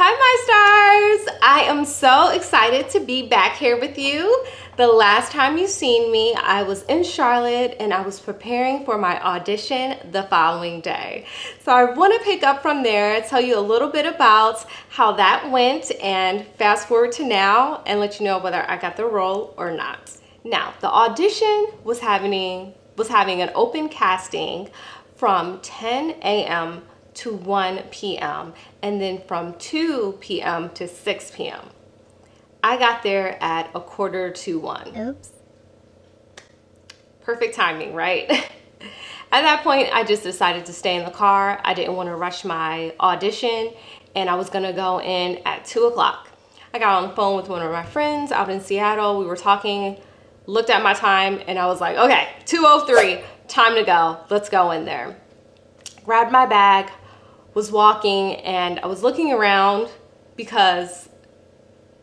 Hi my stars! I am so excited to be back here with you. The last time you seen me, I was in Charlotte and I was preparing for my audition the following day. So I want to pick up from there, tell you a little bit about how that went and fast forward to now and let you know whether I got the role or not. Now, the audition was having an open casting from 10 a.m. to 1 p.m. and then from 2 p.m. to 6 p.m. I got there at 1:45. Oops. Perfect timing, right? At that point, I just decided to stay in the car. I didn't want to rush my audition and I was gonna go in at 2 o'clock. I got on the phone with one of my friends out in Seattle. We were talking, looked at my time and I was like, okay, 2:03, time to go. Let's go in there. Grabbed my bag, was walking, and I was looking around because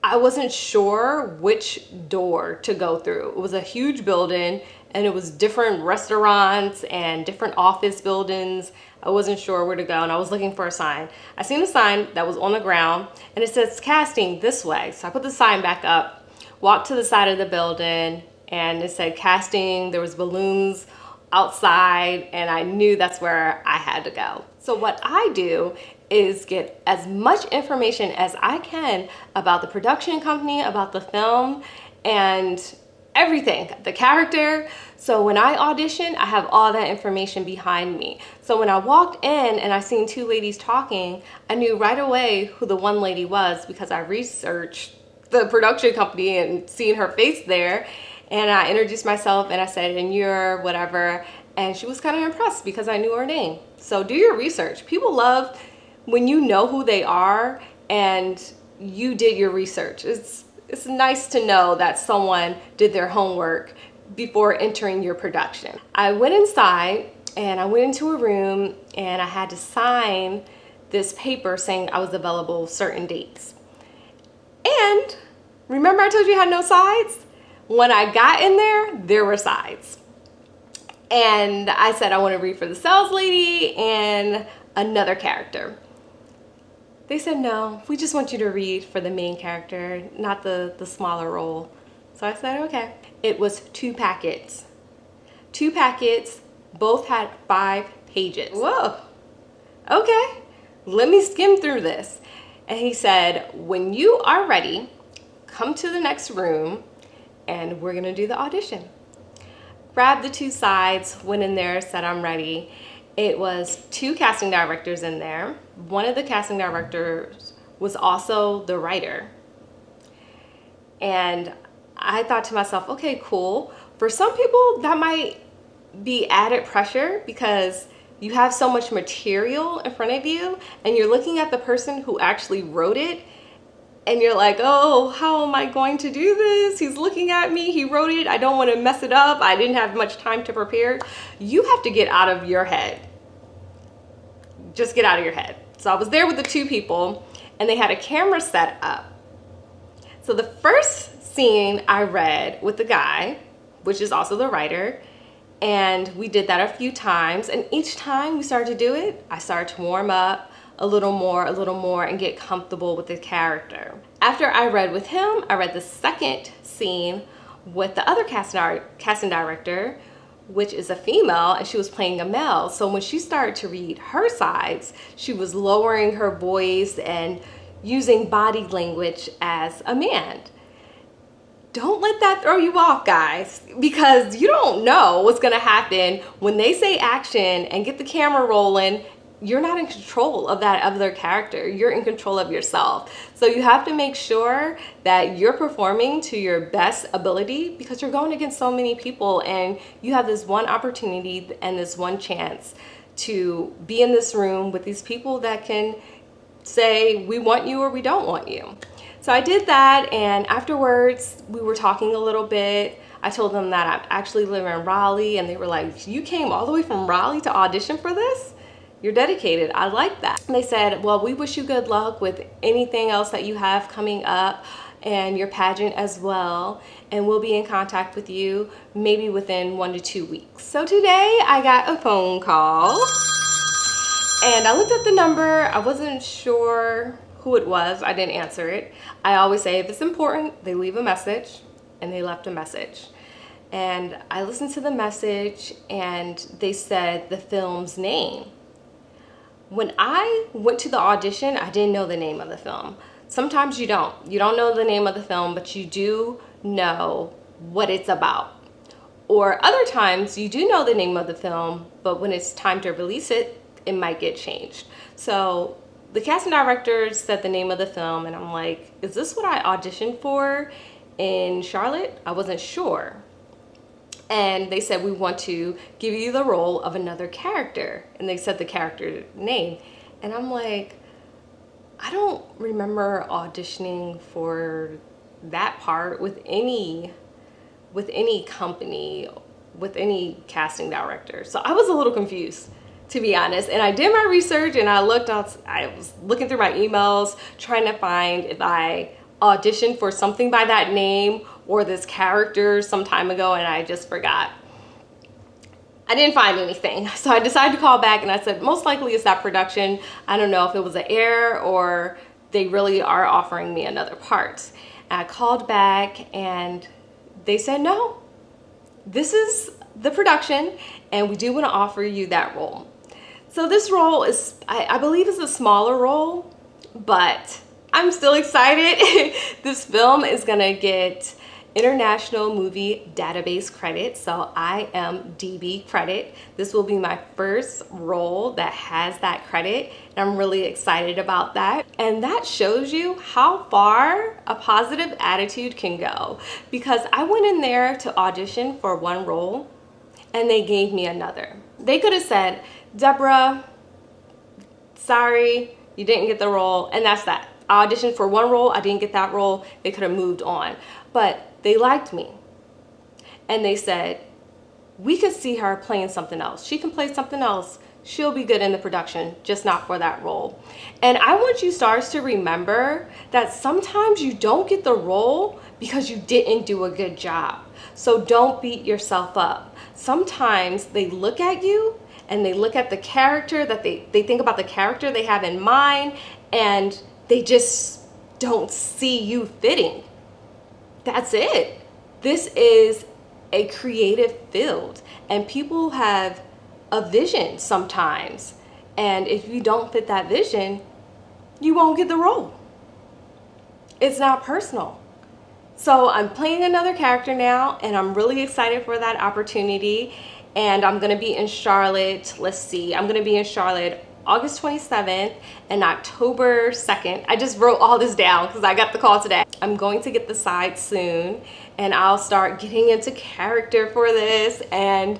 I wasn't sure which door to go through. It was a huge building and it was different restaurants and different office buildings. I wasn't sure where to go and I was looking for a sign. I seen a sign that was on the ground and it says casting this way. So I put the sign back up, walked to the side of the building and it said casting. There was balloons outside and I knew that's where I had to go. So what I do is get as much information as I can about the production company, about the film, and everything, the character. So when I audition, I have all that information behind me. So when I walked in and I seen two ladies talking, I knew right away who the one lady was because I researched the production company and seen her face there. And I introduced myself and I said, and you're whatever. And she was kind of impressed because I knew her name. So do your research. People love when you know who they are and you did your research. It's nice to know that someone did their homework before entering your production. I went inside and I went into a room and I had to sign this paper saying I was available certain dates. And remember I told you I had no sides? When I got in there were sides. And I said I want to read for the sales lady and another character. They said, no, we just want you to read for the main character, not the smaller role. So I said, okay. It was 2 packets. 2 packets, both had 5 pages. Whoa, okay, let me skim through this. And he said, when you are ready, come to the next room and we're gonna do the audition. Grabbed the 2 sides, went in there, said I'm ready. It was 2 casting directors in there. One of the casting directors was also the writer. And I thought to myself, okay, cool. For some people, that might be added pressure because you have so much material in front of you and you're looking at the person who actually wrote it and you're like, oh, how am I going to do this? He's looking at me, he wrote it, I don't want to mess it up, I didn't have much time to prepare. You have to get out of your head. Just get out of your head. So I was there with the 2 people and they had a camera set up. So the first scene I read with the guy, which is also the writer, and we did that a few times, and each time we started to do it, I started to warm up a little more, and get comfortable with the character. After I read with him, I read the second scene with the other casting director, which is a female, and she was playing a male. So when she started to read her sides, she was lowering her voice and using body language as a man. Don't let that throw you off, guys, because you don't know what's gonna happen when they say action and get the camera rolling. You're not in control of that other character. You're in control of yourself. So you have to make sure that you're performing to your best ability because you're going against so many people and you have this one opportunity and this one chance to be in this room with these people that can say, we want you or we don't want you. So I did that, and afterwards we were talking a little bit. I told them that I actually live in Raleigh and they were like, you came all the way from Raleigh to audition for this? You're dedicated. I like that. And they said, well, we wish you good luck with anything else that you have coming up and your pageant as well. And we'll be in contact with you maybe within 1 to 2 weeks. So today I got a phone call and I looked at the number. I wasn't sure who it was. I didn't answer it. I always say if it's important, they leave a message, and they left a message. And I listened to the message and they said the film's name. When I went to the audition, I didn't know the name of the film. Sometimes you don't. You don't know the name of the film, but you do know what it's about. Or other times you do know the name of the film, but when it's time to release it, it might get changed. So the casting director said the name of the film, and I'm like, is this what I auditioned for in Charlotte? I wasn't sure. And they said, we want to give you the role of another character. And they said the character name. And I'm like, I don't remember auditioning for that part with any company, with any casting director. So I was a little confused, to be honest. And I did my research and I was looking through my emails, trying to find if I auditioned for something by that name or this character some time ago, and I just forgot. I didn't find anything. So I decided to call back and I said, most likely it's that production. I don't know if it was an error or they really are offering me another part. And I called back and they said, no, this is the production and we do want to offer you that role. So this role is, I believe is a smaller role, but I'm still excited. This film is gonna get International Movie Database credit, so IMDb credit. This will be my first role that has that credit, and I'm really excited about that. And that shows you how far a positive attitude can go, because I went in there to audition for one role and they gave me another. They could have said, Deborah, sorry, you didn't get the role, and that's that. I auditioned for one role, I didn't get that role, they could have moved on. But they liked me. And they said, we could see her playing something else. She can play something else. She'll be good in the production, just not for that role. And I want you stars to remember that sometimes you don't get the role because you didn't do a good job. So don't beat yourself up. Sometimes they look at you and they look at the character that they think about the character they have in mind, and they just don't see you fitting. That's it. This is a creative field and people have a vision sometimes. And if you don't fit that vision, you won't get the role. It's not personal. So I'm playing another character now and I'm really excited for that opportunity. And I'm gonna be in Charlotte, I'm gonna be in Charlotte August 27th and October 2nd. I just wrote all this down because I got the call today. I'm going to get the side soon and I'll start getting into character for this. And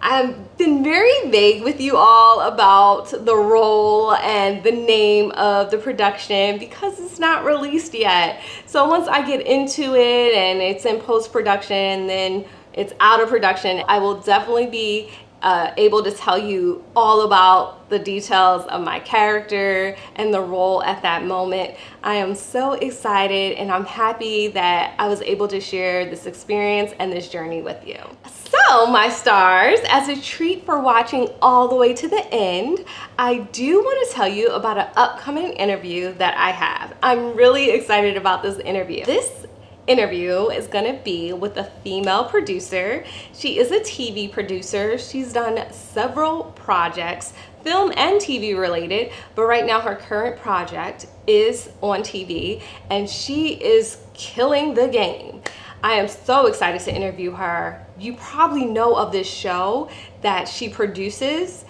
I've been very vague with you all about the role and the name of the production because it's not released yet. So once I get into it and it's in post-production, then it's out of production, I will definitely be able to tell you all about the details of my character and the role at that moment. I am so excited and I'm happy that I was able to share this experience and this journey with you. So my stars, as a treat for watching all the way to the end, I do want to tell you about an upcoming interview that I have. I'm really excited about this interview. This interview is going to be with a female producer. She is a TV producer. She's done several projects, film and TV related, but right now her current project is on TV and she is killing the game. I am so excited to interview her. You probably know of this show that she produces,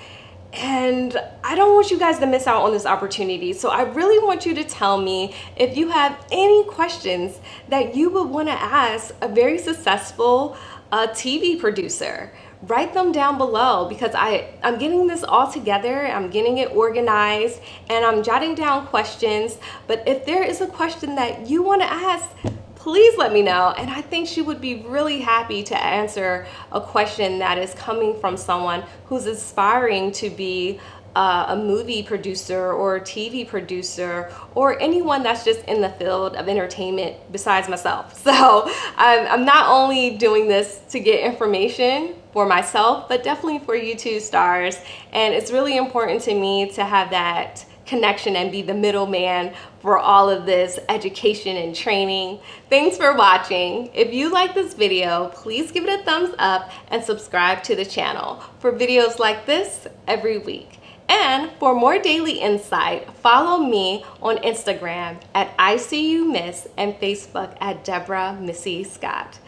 and I don't want you guys to miss out on this opportunity. So I really want you to tell me if you have any questions that you would want to ask a very successful TV producer. Write them down below because I'm getting this all together, I'm getting it organized, and I'm jotting down questions. But if there is a question that you want to ask, please let me know. And I think she would be really happy to answer a question that is coming from someone who's aspiring to be a movie producer or a TV producer or anyone that's just in the field of entertainment besides myself. So I'm not only doing this to get information for myself, but definitely for you too, stars. And it's really important to me to have that connection and be the middleman for all of this education and training. Thanks for watching. If you like this video, please give it a thumbs up and subscribe to the channel for videos like this every week. And for more daily insight, follow me on Instagram at ICUMiss and Facebook at Deborah Missy Scott.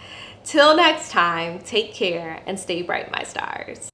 Till next time, take care and stay bright, my stars.